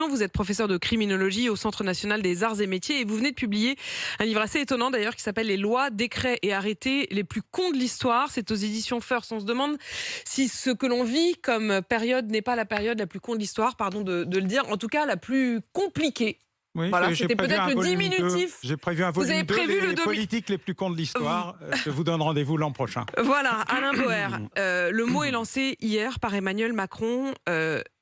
Vous êtes professeur de criminologie au Centre national des arts et métiers et vous venez de publier un livre assez étonnant d'ailleurs qui s'appelle « Les lois, décrets et arrêtés les plus cons de l'histoire ». C'est aux éditions First. On se demande si ce que l'on vit comme période n'est pas la période la plus con de l'histoire, pardon de le dire, en tout cas la plus compliquée. Oui, Voilà, j'ai c'était prévu peut-être un le volume 2. diminutif. J'ai prévu un volume 2, les politiques les plus cons de l'histoire. Je vous donne rendez-vous l'an prochain. Voilà, Alain Boer, le mot est lancé hier par Emmanuel Macron,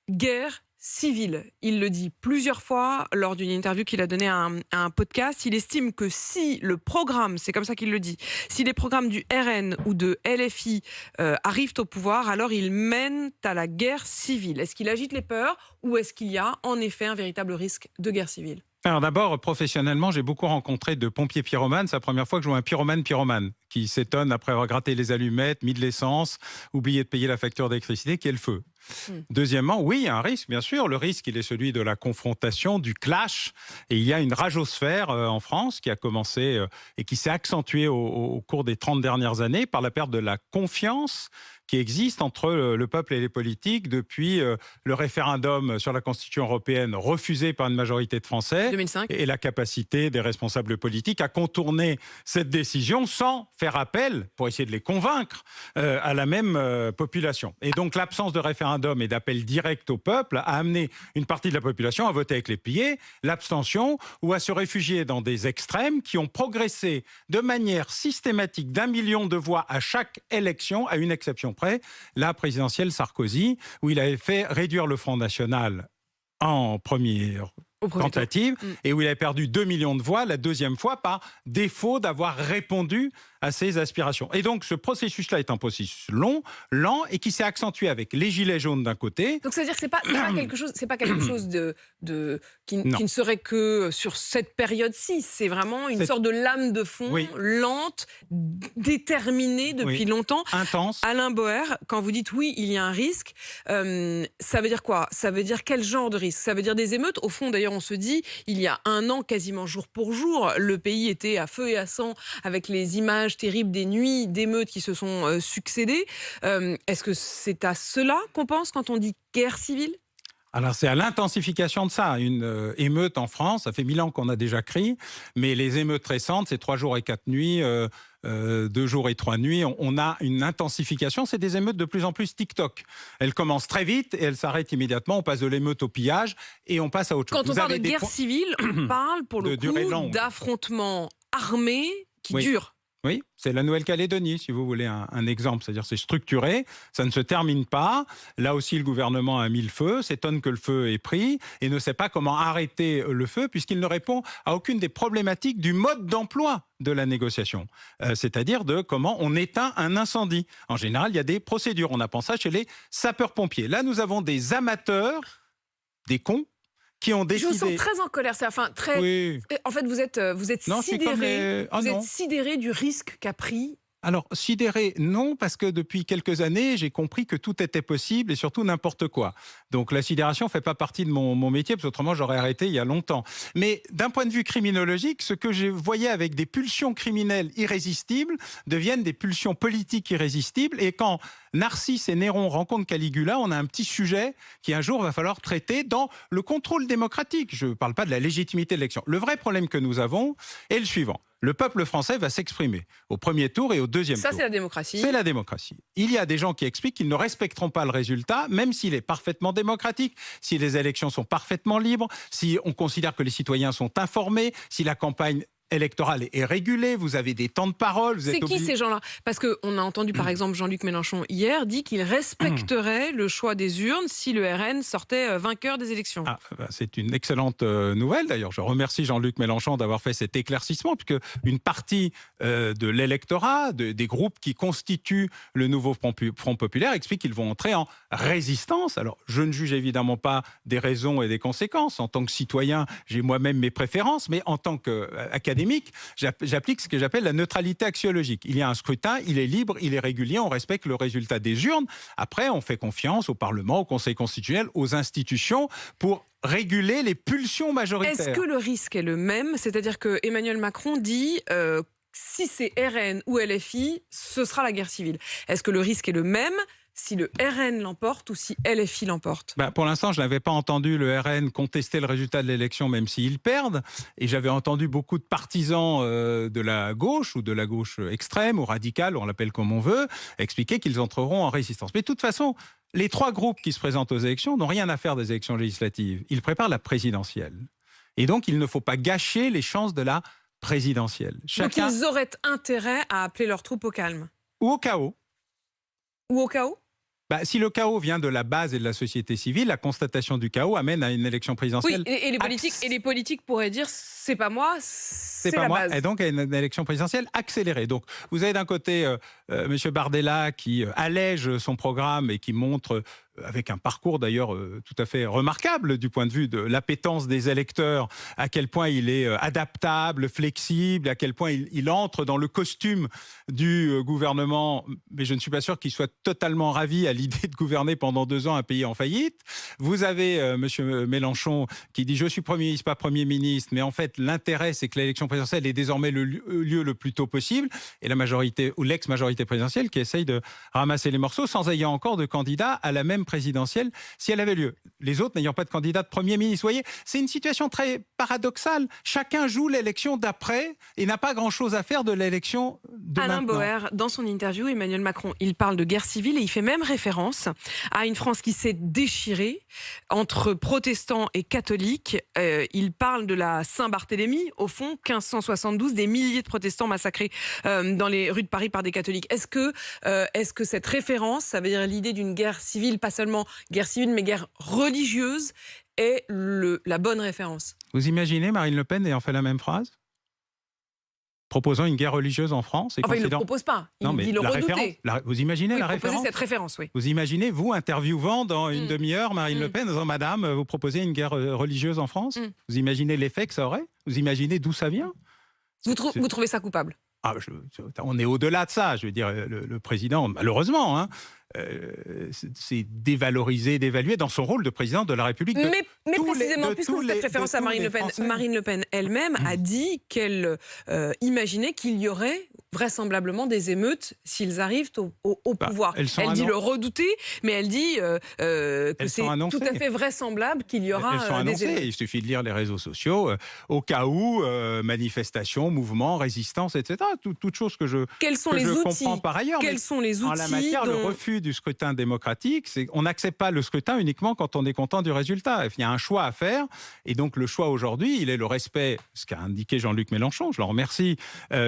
guerre civile. Il le dit plusieurs fois lors d'une interview qu'il a donnée à un podcast. Il estime que si le programme, c'est comme ça qu'il le dit, si les programmes du RN ou de LFI arrivent au pouvoir, alors ils mènent à la guerre civile. Est-ce qu'il agite les peurs ou est-ce qu'il y a en effet un véritable risque de guerre civile ? Alors d'abord, professionnellement, j'ai beaucoup rencontré de pompiers pyromanes. C'est la première fois que je vois un pyromane qui s'étonne après avoir gratté les allumettes, mis de l'essence, oublié de payer la facture d'électricité, qui est le feu. Deuxièmement, oui, il y a un risque, bien sûr. Le risque, il est celui de la confrontation, du clash. Et il y a une ragosphère en France qui a commencé et qui s'est accentuée au cours des 30 dernières années par la perte de la confiance qui existe entre le peuple et les politiques depuis le référendum sur la Constitution européenne refusé par une majorité de Français 2005. Et la capacité des responsables politiques à contourner cette décision sans faire appel, pour essayer de les convaincre, à la même population. Et donc l'absence de référendum et d'appel direct au peuple a amené une partie de la population à voter avec les pieds, l'abstention, ou à se réfugier dans des extrêmes qui ont progressé de manière systématique d'1 million de voix à chaque élection, à une exception près, la présidentielle Sarkozy, où il avait fait réduire le Front National en première tentative et où il avait perdu 2 millions de voix la deuxième fois par défaut d'avoir répondu à ses aspirations. Et donc ce processus-là est un processus long, lent et qui s'est accentué avec les gilets jaunes d'un côté. Donc c'est-à-dire que c'est pas quelque chose qui ne serait que sur cette période-ci. C'est vraiment une sorte de lame de fond lente, déterminée depuis longtemps. Intense. Alain Boer, quand vous dites oui, il y a un risque, ça veut dire quoi ? Ça veut dire quel genre de risque ? Ça veut dire des émeutes ? Au fond, d'ailleurs, on se dit, il y a un an, quasiment jour pour jour, le pays était à feu et à sang avec les images terribles des nuits d'émeutes qui se sont succédées. Est-ce que c'est à cela qu'on pense quand on dit guerre civile ? Alors c'est à l'intensification de ça, une émeute en France, ça fait 1000 ans qu'on a déjà crié, mais les émeutes récentes, c'est 3 jours et 4 nuits, 2 jours et 3 nuits, on a une intensification, c'est des émeutes de plus en plus TikTok. Elles commencent très vite et elles s'arrêtent immédiatement, on passe de l'émeute au pillage et on passe à autre chose. Quand on parle de guerre civile, on parle pour le coup d'affrontements armés qui durent. Oui, c'est la Nouvelle-Calédonie, si vous voulez un exemple. C'est-à-dire c'est structuré, ça ne se termine pas. Là aussi, le gouvernement a mis le feu, s'étonne que le feu est pris et ne sait pas comment arrêter le feu puisqu'il ne répond à aucune des problématiques du mode d'emploi de la négociation. C'est-à-dire de comment on éteint un incendie. En général, il y a des procédures. On apprend ça chez les sapeurs-pompiers. Là, nous avons des amateurs, des cons, qui ont décidé... Je vous sens très en colère. En fait, vous êtes sidéré du risque qu'a pris... Alors, sidéré, non, parce que depuis quelques années, j'ai compris que tout était possible et surtout n'importe quoi. Donc la sidération ne fait pas partie de mon métier, parce qu'autrement j'aurais arrêté il y a longtemps. Mais d'un point de vue criminologique, ce que je voyais avec des pulsions criminelles irrésistibles deviennent des pulsions politiques irrésistibles. Et quand Narcisse et Néron rencontrent Caligula, on a un petit sujet qui un jour va falloir traiter dans le contrôle démocratique. Je ne parle pas de la légitimité de l'élection. Le vrai problème que nous avons est le suivant. Le peuple français va s'exprimer au premier tour et au deuxième tour. Ça, c'est la démocratie. C'est la démocratie. Il y a des gens qui expliquent qu'ils ne respecteront pas le résultat, même s'il est parfaitement démocratique, si les élections sont parfaitement libres, si on considère que les citoyens sont informés, si la campagne électorale est régulée, vous avez des temps de parole. C'est qui ces gens-là ? Parce qu'on a entendu par exemple Jean-Luc Mélenchon hier dire qu'il respecterait le choix des urnes si le RN sortait vainqueur des élections. C'est une excellente nouvelle d'ailleurs. Je remercie Jean-Luc Mélenchon d'avoir fait cet éclaircissement, puisque une partie de l'électorat, des groupes qui constituent le nouveau Front populaire, expliquent qu'ils vont entrer en résistance. Alors je ne juge évidemment pas des raisons et des conséquences. En tant que citoyen, j'ai moi-même mes préférences, mais en tant qu'académique, j'applique ce que j'appelle la neutralité axiologique. Il y a un scrutin, il est libre, il est régulier, on respecte le résultat des urnes. Après, on fait confiance au Parlement, au Conseil constitutionnel, aux institutions pour réguler les pulsions majoritaires. Est-ce que le risque est le même ? C'est-à-dire que Emmanuel Macron dit si c'est RN ou LFI, ce sera la guerre civile. Est-ce que le risque est le même si le RN l'emporte ou si LFI l'emporte? Pour l'instant, je n'avais pas entendu le RN contester le résultat de l'élection, même s'ils perdent. Et j'avais entendu beaucoup de partisans de la gauche ou de la gauche extrême ou radicale, on l'appelle comme on veut, expliquer qu'ils entreront en résistance. Mais de toute façon, les trois groupes qui se présentent aux élections n'ont rien à faire des élections législatives. Ils préparent la présidentielle. Et donc, il ne faut pas gâcher les chances de la présidentielle. Donc, ils auraient intérêt à appeler leurs troupes au calme. Ou au chaos. Ou au chaos? Si le chaos vient de la base et de la société civile, la constatation du chaos amène à une élection présidentielle. Oui, et les politiques pourraient dire c'est pas moi, c'est pas la moi. base. Et donc à une élection présidentielle accélérée. Donc vous avez d'un côté M. Bardella qui allège son programme et qui montre avec un parcours d'ailleurs tout à fait remarquable du point de vue de l'appétence des électeurs, à quel point il est adaptable, flexible, à quel point il entre dans le costume du gouvernement, mais je ne suis pas sûr qu'il soit totalement ravi à l'idée de gouverner pendant 2 ans un pays en faillite. Vous avez M. Mélenchon qui dit « je suis Premier ministre, pas Premier ministre », mais en fait l'intérêt c'est que l'élection présidentielle est désormais le lieu le plus tôt possible, et la majorité ou l'ex-majorité présidentielle qui essaye de ramasser les morceaux sans ayant encore de candidat à la même présidentielle si elle avait lieu. Les autres n'ayant pas de candidat de Premier ministre. Vous voyez, c'est une situation très paradoxale. Chacun joue l'élection d'après et n'a pas grand-chose à faire de l'élection de Alain maintenant. Boer, dans son interview, Emmanuel Macron, il parle de guerre civile et il fait même référence à une France qui s'est déchirée entre protestants et catholiques. Il parle de la Saint-Barthélemy, au fond, 1572, des milliers de protestants massacrés dans les rues de Paris par des catholiques. Est-ce que cette référence, ça veut dire l'idée d'une guerre civile, pas seulement guerre civile, mais guerre religieuse, est la bonne référence? Vous imaginez Marine Le Pen ayant fait la même phrase, proposant une guerre religieuse en France et il ne le propose pas, il dit le redouter. Vous imaginez la référence? Cette référence, oui. Vous imaginez, vous, interviewant dans une demi-heure Marine Le Pen, disant « Madame, vous proposez une guerre religieuse en France ?» Vous imaginez l'effet que ça aurait? Vous imaginez d'où ça vient? Vous trouvez ça coupable? On est au-delà de ça. Je veux dire, le président, malheureusement, c'est dévalorisé, dévalué dans son rôle de président de la République. Mais précisément, puisque vous faites référence à Marine Le Pen, Marine Le Pen elle-même a dit qu'elle imaginait qu'il y aurait vraisemblablement des émeutes s'ils arrivent au pouvoir. Elle dit le redouter, mais elle dit que c'est tout à fait vraisemblable qu'il y aura des émeutes. Il suffit de lire les réseaux sociaux, au cas où, manifestations, mouvements, résistance, etc. Toutes choses que je comprends par ailleurs. Quels sont les outils en la matière, le refus du scrutin démocratique, on n'accepte pas le scrutin uniquement quand on est content du résultat. Il y a un choix à faire, et donc le choix aujourd'hui, il est le respect, ce qu'a indiqué Jean-Luc Mélenchon, je l'en remercie,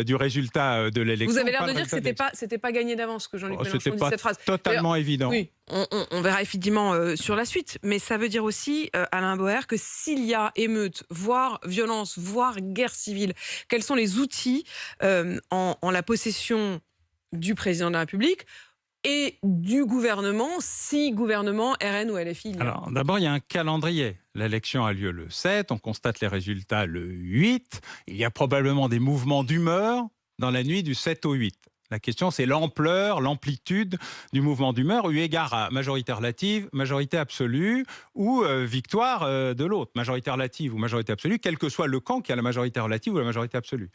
du résultat de l'élection. Vous avez l'air de dire que c'était pas gagné d'avance que Jean-Luc Mélenchon dit cette phrase. Totalement évident. Oui, on verra effectivement sur la suite, mais ça veut dire aussi, Alain Boer, que s'il y a émeute, voire violence, voire guerre civile, quels sont les outils en la possession du président de la République et du gouvernement, si gouvernement RN ou LFI? Alors, d'abord, il y a un calendrier. L'élection a lieu le 7, on constate les résultats le 8. Il y a probablement des mouvements d'humeur dans la nuit du 7 au 8. La question, c'est l'ampleur, l'amplitude du mouvement d'humeur, eu égard à majorité relative, majorité absolue ou victoire de l'autre. Majorité relative ou majorité absolue, quel que soit le camp qui a la majorité relative ou la majorité absolue.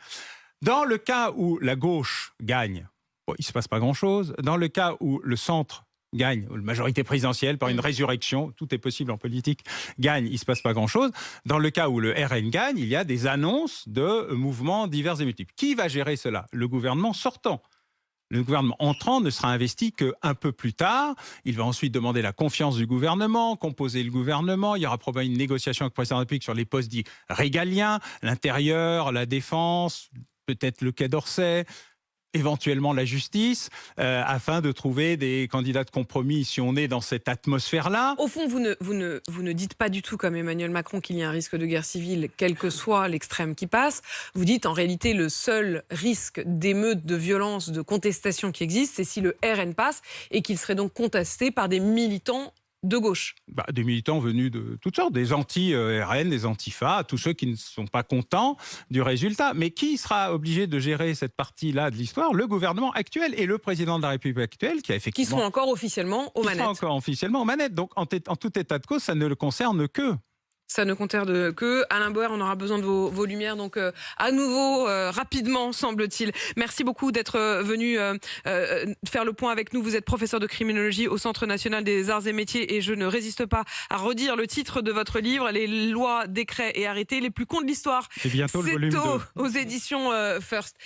Dans le cas où la gauche gagne, il ne se passe pas grand-chose. Dans le cas où le centre gagne, ou la majorité présidentielle par une résurrection, tout est possible en politique, gagne, il ne se passe pas grand-chose. Dans le cas où le RN gagne, il y a des annonces de mouvements divers et multiples. Qui va gérer cela? Le gouvernement sortant. Le gouvernement entrant ne sera investi qu'un peu plus tard. Il va ensuite demander la confiance du gouvernement, composer le gouvernement. Il y aura probablement une négociation avec le président de la République sur les postes dits régaliens, l'intérieur, la défense, peut-être le Quai d'Orsay, éventuellement la justice, afin de trouver des candidats de compromis si on est dans cette atmosphère-là. Au fond, vous ne dites pas du tout comme Emmanuel Macron qu'il y a un risque de guerre civile, quel que soit l'extrême qui passe. Vous dites en réalité le seul risque d'émeute, de violence, de contestation qui existe, c'est si le RN passe et qu'il serait donc contesté par des militants de gauche. Des militants venus de toutes sortes, des anti-RN, des antifas, tous ceux qui ne sont pas contents du résultat. Mais qui sera obligé de gérer cette partie-là de l'histoire? Le gouvernement actuel et le président de la République actuelle, qui a effectivement... Qui seront encore officiellement aux manettes. Donc, en tout état de cause, ça ne le concerne que Ça ne compte que. Alain Boer, on aura besoin de vos lumières, donc à nouveau, rapidement, semble-t-il. Merci beaucoup d'être venu faire le point avec nous. Vous êtes professeur de criminologie au Centre national des arts et métiers et je ne résiste pas à redire le titre de votre livre, Les lois, décrets et arrêtés les plus cons de l'histoire. C'est bientôt le volume 2. Aux éditions First.